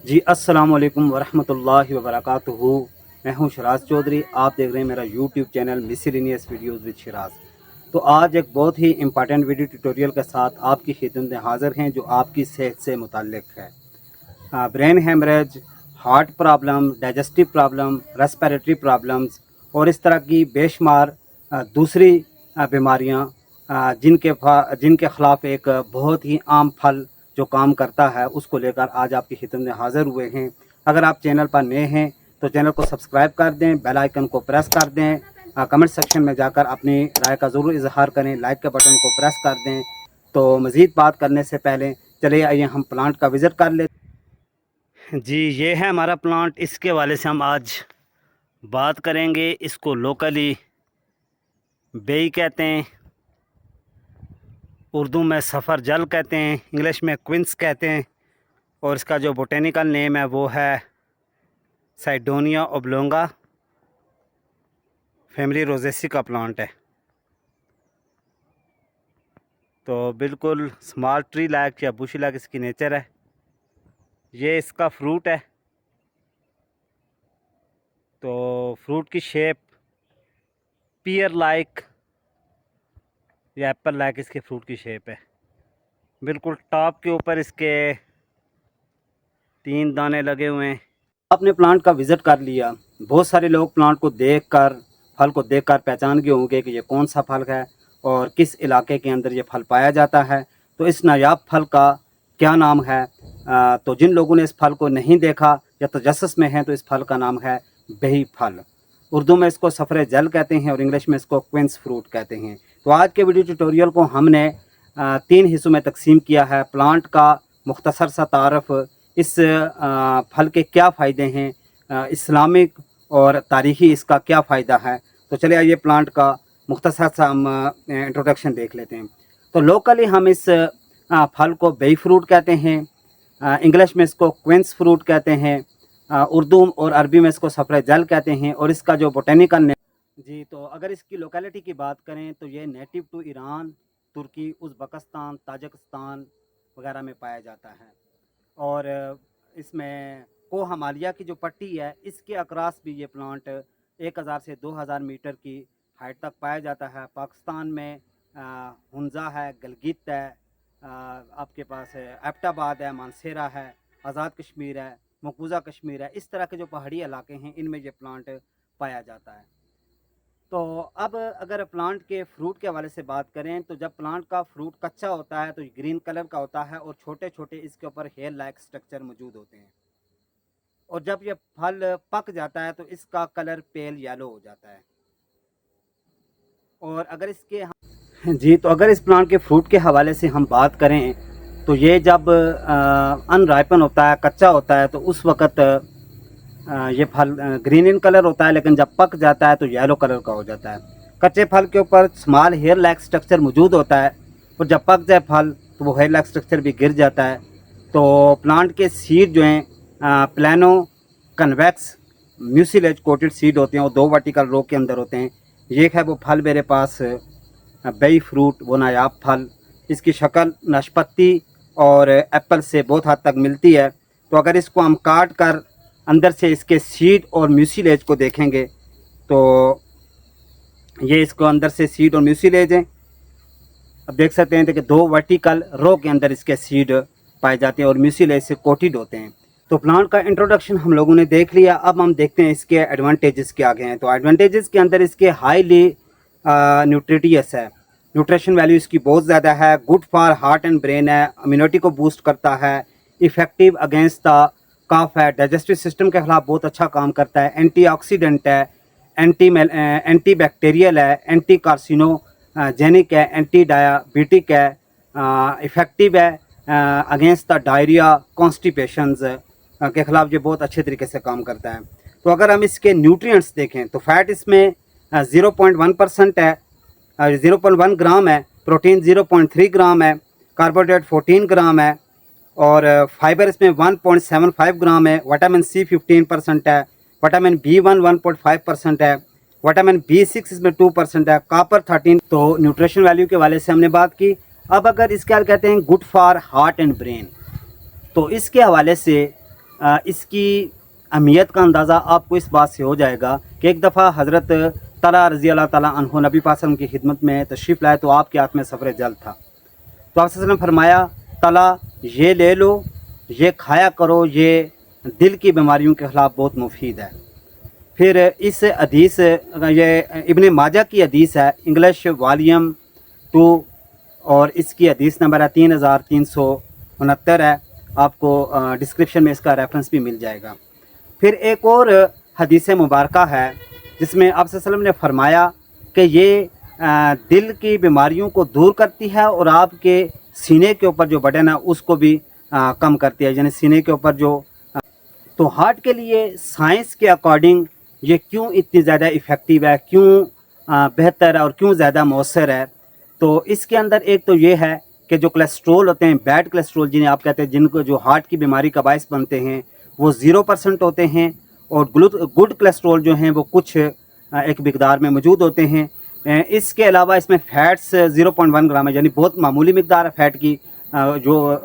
جی السلام علیکم ورحمۃ اللہ وبرکاتہ. میں ہوں شراز چودھری. آپ دیکھ رہے ہیں میرا YouTube channel miscellaneous videos with Shiraz. تو آج ایک بہت ہی امپارٹنٹ ویڈیو ٹیوٹوریل کے ساتھ آپ کی خدمت میں حاضر ہیں جو آپ کی صحت سے متعلق ہے. Brain haemorrhage, heart problem, digestive problem, respiratory problems اور اس طرح کی بے شمار دوسری بیماریاں جن کے خلاف ایک بہت ہی عام پھل جو کام کرتا ہے اس کو لے کر آج آپ کی خدمت میں حاضر ہوئے ہیں. اگر آپ چینل پر نئے ہیں تو چینل کو سبسکرائب کر دیں، بیل آئیکن کو پریس کر دیں، کمنٹ سیکشن میں جا کر اپنی رائے کا ضرور اظہار کریں، لائک کے بٹن کو پریس کر دیں. تو مزید بات کرنے سے پہلے چلیے آئیے ہم پلانٹ کا وزٹ کر لیتے. جی یہ ہے ہمارا پلانٹ. اس کے حوالے سے ہم آج بات کریں گے. اس کو لوکلی بیئی کہتے ہیں، اردو میں سفر جل کہتے ہیں، انگلش میں کوئنس کہتے ہیں، اور اس کا جو بوٹینیکل نیم ہے وہ ہے سائڈونیا اوبلونگا. فیملی روزیسی کا پلانٹ ہے. تو بالکل سمال ٹری لائک یا بوشی لائک اس کی نیچر ہے. یہ اس کا فروٹ ہے. تو فروٹ کی شیپ پیئر لائک یا ایپل لائک اس کے فروٹ کی شیپ ہے. بالکل ٹاپ کے اوپر اس کے 3 دانے لگے ہوئے ہیں. آپ نے پلانٹ کا وزٹ کر لیا. بہت سارے لوگ پلانٹ کو دیکھ کر، پھل کو دیکھ کر پہچان گئے ہوں گے کہ یہ کون سا پھل ہے اور کس علاقے کے اندر یہ پھل پایا جاتا ہے. تو اس نایاب پھل کا کیا نام ہے؟ تو جن لوگوں نے اس پھل کو نہیں دیکھا یا تجسس میں ہیں تو اس پھل کا نام ہے بہی پھل. اردو میں اس کو سفر جل کہتے ہیں اور انگلش میں اس کو کوئنس فروٹ کہتے ہیں. تو آج کے ویڈیو ٹیوٹوریل کو ہم نے 3 حصوں میں تقسیم کیا ہے. پلانٹ کا مختصر سا تعارف، اس پھل کے کیا فائدے ہیں، اسلامک اور تاریخی اس کا کیا فائدہ ہے. تو چلے آئیے پلانٹ کا مختصر سا ہم انٹروڈکشن دیکھ لیتے ہیں. تو لوکلی ہم اس پھل کو بیئی فروٹ کہتے ہیں، انگلش میں اس کو کوئنس فروٹ کہتے ہیں، اردو اور عربی میں اس کو سفر جل کہتے ہیں. اور اس کا جو بوٹینیکل جی تو اگر اس کی لوکیلٹی کی بات کریں تو یہ native to Iran, Turkey, Uzbekistan, Tajikistan وغیرہ میں پایا جاتا ہے. اور اس میں کو ہمالیہ کی جو پٹی ہے اس کے اکراس بھی یہ پلانٹ 1000 سے 2000 میٹر کی ہائٹ تک پایا جاتا ہے. پاکستان میں ہنزا ہے، گلگت ہے، آپ کے پاس ایبٹ آباد ہے، مانسیرا ہے، آزاد کشمیر ہے، مقبوضہ کشمیر ہے. اس طرح کے جو پہاڑی علاقے ہیں ان میں یہ پلانٹ پایا جاتا ہے. تو اب اگر پلانٹ کے فروٹ کے حوالے سے بات کریں تو جب پلانٹ کا فروٹ کچا ہوتا ہے تو گرین کلر کا ہوتا ہے اور چھوٹے چھوٹے اس کے اوپر ہیئر لائک سٹرکچر موجود ہوتے ہیں. اور جب یہ پھل پک جاتا ہے تو اس کا کلر پیل یلو ہو جاتا ہے. اور اگر اس کے جی تو اگر اس پلانٹ کے فروٹ کے حوالے سے ہم بات کریں تو یہ جب ان رائپن ہوتا ہے، کچا ہوتا ہے، تو اس وقت یہ پھل گرین ان کلر ہوتا ہے، لیکن جب پک جاتا ہے تو یلو کلر کا ہو جاتا ہے. کچے پھل کے اوپر اسمال ہیئر لائک سٹرکچر موجود ہوتا ہے اور جب پک جائے پھل تو وہ ہیئر لائک سٹرکچر بھی گر جاتا ہے. تو پلانٹ کے سیڈ جو ہیں پلانو کنویکس میوسیلیج کوٹڈ سیڈ ہوتے ہیں، وہ 2 ورٹیکل رو کے اندر ہوتے ہیں. یہ ہے وہ پھل میرے پاس بیئی فروٹ، وہ نایاب پھل. اس کی شکل ناشپتی اور ایپل سے بہت حد تک ملتی ہے. تو اگر اس کو ہم کاٹ کر اندر سے اس کے سیڈ اور میوسیلیج کو دیکھیں گے تو یہ اس کو اندر سے سیڈ اور میوسیلیج ہیں. اب دیکھ سکتے ہیں کہ 2 ورٹیکل رو کے اندر اس کے سیڈ پائے جاتے ہیں اور میوسیلیج سے کوٹڈ ہوتے ہیں. تو پلانٹ کا انٹروڈکشن ہم لوگوں نے دیکھ لیا. اب ہم دیکھتے ہیں اس کے ایڈوانٹیجز کیا آگے ہیں. تو ایڈوانٹیجز کے اندر اس کے ہائیلی نیوٹریٹیس ہے، نیوٹریشن ویلیو اس کی بہت زیادہ ہے. Good for heart and brain ہے، امیونٹی کو بوسٹ کرتا ہے، افیکٹو اگینسٹ دا کاف ہے، ڈائجسٹو سسٹم کے خلاف بہت اچھا کام کرتا ہے، اینٹی آکسیڈنٹ ہے، اینٹی بیکٹیریل ہے، اینٹی کارسینو جینک ہے، اینٹی ڈائبیٹک ہے، افیکٹو ہے اگینسٹ دا ڈائریا، کانسٹیپیشنز کے خلاف یہ بہت اچھے طریقے سے کام کرتا ہے. تو اگر ہم اس کے نیوٹرینٹس دیکھیں تو فیٹ اس میں 0.1% ہے، 0.1 گرام ہے، پروٹین 0.3 گرام ہے، کاربوہائیڈریٹ 14 گرام ہے، اور فائبر اس میں 1.75 گرام ہے. وٹامن سی 15% ہے، وٹامن B1 1.5% ہے، وٹامن B6 اس میں 2% ہے، کاپر 13. تو نیوٹریشن ویلیو کے حوالے سے ہم نے بات کی. اب اگر اس کے کہتے ہیں good for heart and brain, تو اس کے حوالے سے اس کی اہمیت کا اندازہ آپ کو اس بات سے ہو جائے گا کہ ایک دفعہ حضرت طلحہ رضی اللہ تعالیٰ عنہ نبی پاک صلی اللہ علیہ وسلم کی خدمت میں تشریف لائے تو آپ کے ہاتھ میں سفر جل تھا، تو آپ صلی اللہ علیہ وسلم فرمایا طلحہ یہ لے لو، یہ کھایا کرو، یہ دل کی بیماریوں کے خلاف بہت مفید ہے۔ پھر اس حدیث، یہ ابن ماجہ کی حدیث ہے، انگلش والیوم 2، اور اس کی حدیث نمبر ہے 3369 ہے، آپ کو ڈسکرپشن میں اس کا ریفرنس بھی مل جائے گا۔ پھر ایک اور حدیث مبارکہ ہے جس میں آپ صلی اللہ علیہ وسلم نے فرمایا کہ یہ دل کی بیماریوں کو دور کرتی ہے اور آپ کے سینے کے اوپر جو بٹن ہے اس کو بھی کم کرتی ہے، یعنی سینے کے اوپر جو۔ تو ہارٹ کے لیے سائنس کے اکارڈنگ یہ کیوں اتنی زیادہ افیکٹیو ہے، کیوں بہتر ہے اور کیوں زیادہ مؤثر ہے، تو اس کے اندر ایک تو یہ ہے کہ جو کولیسٹرول ہوتے ہیں، بیڈ کولیسٹرول جنہیں آپ کہتے ہیں، جن کو جو ہارٹ کی بیماری کا باعث بنتے ہیں، وہ 0% ہوتے ہیں، اور گڈ کولیسٹرول جو ہیں وہ کچھ ایک مقدار میں موجود ہوتے ہیں۔ اس کے علاوہ اس میں فیٹس 0.1 گرام ہے، یعنی بہت معمولی مقدار ہے فیٹ کی، جو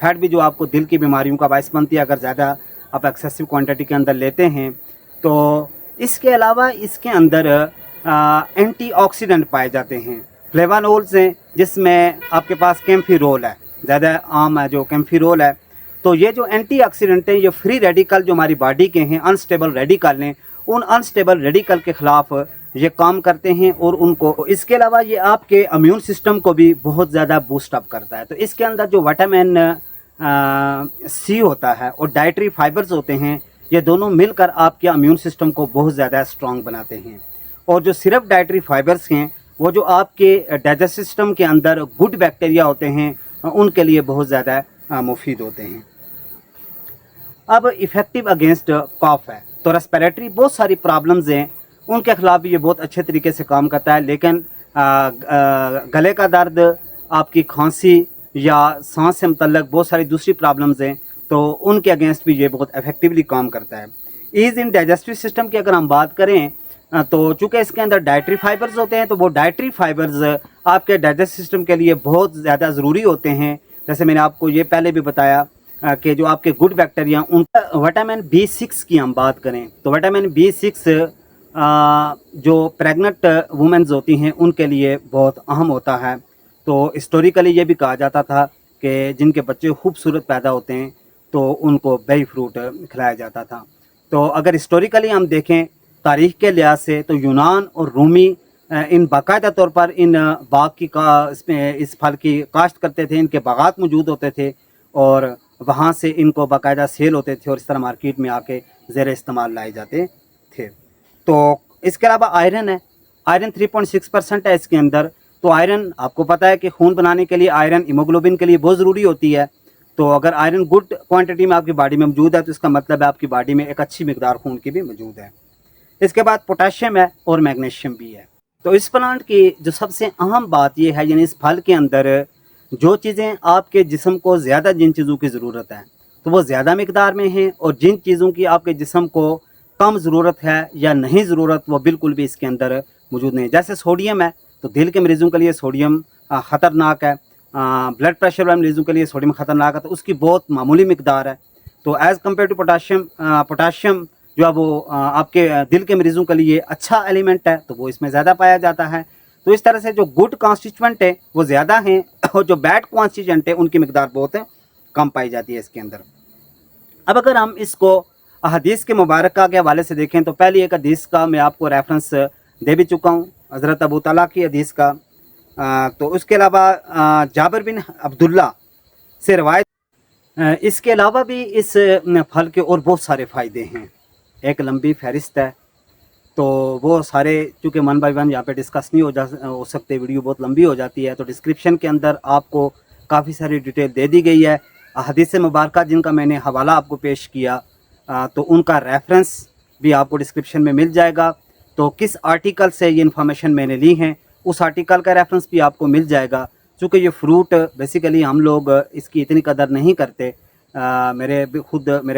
فیٹ بھی جو آپ کو دل کی بیماریوں کا باعث بنتی ہے اگر زیادہ آپ ایکسیسو کوانٹٹی کے اندر لیتے ہیں۔ تو اس کے علاوہ اس کے اندر اینٹی آکسیڈنٹ پائے جاتے ہیں، فلیوانولز ہیں، جس میں آپ کے پاس کیمفیرول ہے، زیادہ عام ہے جو کیمفیرول ہے۔ تو یہ جو اینٹی آکسیڈنٹ ہیں، یہ فری ریڈیکل جو ہماری باڈی کے ہیں، انسٹیبل ریڈیکل ہیں، ان انسٹیبل ریڈیکل کے خلاف یہ کام کرتے ہیں، اور ان کو اس کے علاوہ یہ آپ کے امیون سسٹم کو بھی بہت زیادہ بوسٹ اپ کرتا ہے۔ تو اس کے اندر جو وٹامن سی ہوتا ہے اور ڈائٹری فائبرز ہوتے ہیں، یہ دونوں مل کر آپ کے امیون سسٹم کو بہت زیادہ اسٹرانگ بناتے ہیں۔ اور جو صرف ڈائٹری فائبرز ہیں وہ جو آپ کے ڈائجسٹو سسٹم کے اندر گڈ بیکٹیریا ہوتے ہیں ان کے لیے بہت زیادہ مفید ہوتے ہیں۔ اب ایفیکٹو اگینسٹ کاف ہے، تو ریسپیریٹری بہت ساری پرابلمز ہیں، ان کے خلاف بھی یہ بہت اچھے طریقے سے کام کرتا ہے، لیکن گلے کا درد، آپ کی کھانسی یا سانس سے متعلق بہت ساری دوسری پرابلمز ہیں، تو ان کے اگینسٹ بھی یہ بہت افیکٹولی کام کرتا ہے۔ ایز ان ڈائجسٹو سسٹم کی اگر ہم بات کریں تو چونکہ اس کے اندر ڈائٹری فائبرز ہوتے ہیں، تو وہ ڈائٹری فائبرز آپ کے ڈائجسٹو سسٹم کے لیے بہت زیادہ ضروری ہوتے ہیں۔ جیسے میں نے آپ کو یہ پہلے بھی بتایا کہ جو آپ کے گڈ بیکٹیریا، ان کا وٹامن B6 کی ہم بات کریں تو وٹامن B6 جو پریگننٹ وومنز ہوتی ہیں ان کے لیے بہت اہم ہوتا ہے۔ تو ہسٹوریکلی یہ بھی کہا جاتا تھا کہ جن کے بچے خوبصورت پیدا ہوتے ہیں تو ان کو بیری فروٹ کھلایا جاتا تھا۔ تو اگر ہسٹوریکلی ہم دیکھیں تاریخ کے لحاظ سے، تو یونان اور رومی ان باقاعدہ طور پر ان باغ کی اس پھل کی کاشت کرتے تھے، ان کے باغات موجود ہوتے تھے، اور وہاں سے ان کو باقاعدہ سیل ہوتے تھے، اور اس طرح مارکیٹ میں آ کے زیر استعمال لائے جاتے تھے۔ تو اس کے علاوہ آئرن ہے، آئرن 3.6% ہے اس کے اندر۔ تو آئرن آپ کو پتہ ہے کہ خون بنانے کے لیے آئرن ہیموگلوبن کے لیے بہت ضروری ہوتی ہے۔ تو اگر آئرن گڈ کوانٹٹی میں آپ کی باڈی میں موجود ہے تو اس کا مطلب ہے آپ کی باڈی میں ایک اچھی مقدار خون کی بھی موجود ہے۔ اس کے بعد پوٹاشیم ہے اور میگنیشیم بھی ہے۔ تو اس پلانٹ کی جو سب سے اہم بات یہ ہے، یعنی اس پھل کے اندر جو چیزیں آپ کے جسم کو زیادہ جن چیزوں کی ضرورت ہے تو وہ زیادہ مقدار میں ہیں، اور جن چیزوں کی آپ کے جسم کو کم ضرورت ہے یا نہیں ضرورت وہ بالکل بھی اس کے اندر موجود نہیں۔ جیسے سوڈیم ہے، تو دل کے مریضوں کے لیے سوڈیم خطرناک ہے، بلڈ پریشر والے مریضوں کے لیے سوڈیم خطرناک ہے، تو اس کی بہت معمولی مقدار ہے۔ تو ایز کمپیئر ٹو پوٹاشیم جو ہے وہ آپ کے دل کے مریضوں کے لیے اچھا ایلیمنٹ ہے، تو وہ اس میں زیادہ پایا جاتا ہے۔ تو اس طرح سے جو گڈ کانسٹیچوئنٹ ہے وہ زیادہ ہیں، اور جو بیڈ کانسٹیچوئنٹ ہے ان کی مقدار بہت کم پائی جاتی ہے اس کے اندر۔ اب اگر ہم اس کو حدیث کے مبارکہ کے حوالے سے دیکھیں تو پہلی ایک حدیث کا میں آپ کو ریفرنس دے بھی چکا ہوں، حضرت ابو طلحہ کی حدیث کا۔ تو اس کے علاوہ جابر بن عبداللہ سے روایت، اس کے علاوہ بھی اس پھل کے اور بہت سارے فائدے ہیں، ایک لمبی فہرست ہے، تو وہ سارے چونکہ 1 بائی 1 یہاں پہ ڈسکس نہیں ہو سکتے، ویڈیو بہت لمبی ہو جاتی ہے، تو ڈسکرپشن کے اندر آپ کو کافی ساری ڈیٹیل دے دی گئی ہے۔ حدیث مبارکہ جن کا میں نے حوالہ آپ کو پیش کیا تو ان کا ریفرنس بھی آپ کو ڈسکرپشن میں مل جائے گا۔ تو کس آرٹیکل سے یہ انفارمیشن میں نے لی ہیں اس آرٹیکل کا ریفرنس بھی آپ کو مل جائے گا، چونکہ یہ فروٹ بیسیکلی ہم لوگ اس کی اتنی قدر نہیں کرتے، میرے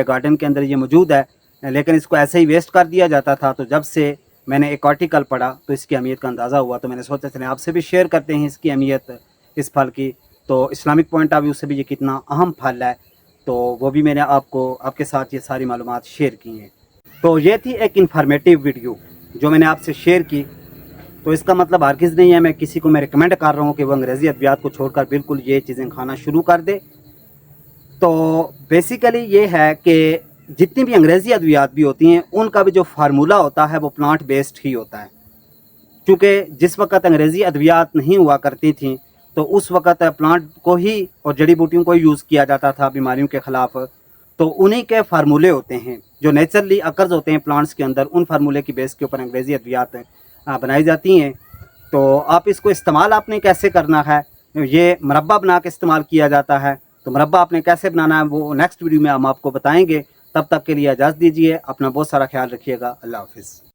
گارڈن کے اندر یہ موجود ہے، لیکن اس کو ایسے ہی ویسٹ کر دیا جاتا تھا۔ تو جب سے میں نے ایک آرٹیکل پڑھا تو اس کی اہمیت کا اندازہ ہوا، تو میں نے سوچا چلیں آپ سے بھی شیئر کرتے ہیں اس کی اہمیت، اس پھل کی، تو اسلامک پوائنٹ آف ویو سے بھی یہ کتنا اہم پھل ہے۔ تو وہ بھی میں نے آپ کے ساتھ یہ ساری معلومات شیئر کی ہیں. تو یہ تھی ایک انفارمیٹیو ویڈیو جو میں نے آپ سے شیئر کی. تو اس کا مطلب ہرگز نہیں ہے میں کسی کو میں ریکمینڈ کر رہا ہوں کہ وہ انگریزی ادویات کو چھوڑ کر بالکل یہ چیزیں کھانا شروع کر دے. تو بیسیکلی یہ ہے کہ جتنی بھی انگریزی ادویات بھی ہوتی ہیں ان کا بھی جو فارمولہ ہوتا ہے وہ پلانٹ بیسڈ ہی ہوتا ہے. کیونکہ جس وقت انگریزی ادویات نہیں ہوا کرتی تھیں تو اس وقت پلانٹ کو ہی اور جڑی بوٹیوں کو ہی یوز کیا جاتا تھا بیماریوں کے خلاف. تو انہی کے فارمولے ہوتے ہیں جو نیچرلی اکرز ہوتے ہیں پلانٹس کے اندر, ان فارمولے کی بیس کے اوپر انگریزی ادویات بنائی جاتی ہیں. تو آپ اس کو استعمال آپ نے کیسے کرنا ہے, یہ مربع بنا کے استعمال کیا جاتا ہے. تو مربع آپ نے کیسے بنانا ہے وہ نیکسٹ ویڈیو میں ہم آپ کو بتائیں گے. تب تک کے لیے اجازت دیجیے, اپنا بہت سارا خیال رکھیے گا. اللہ حافظ.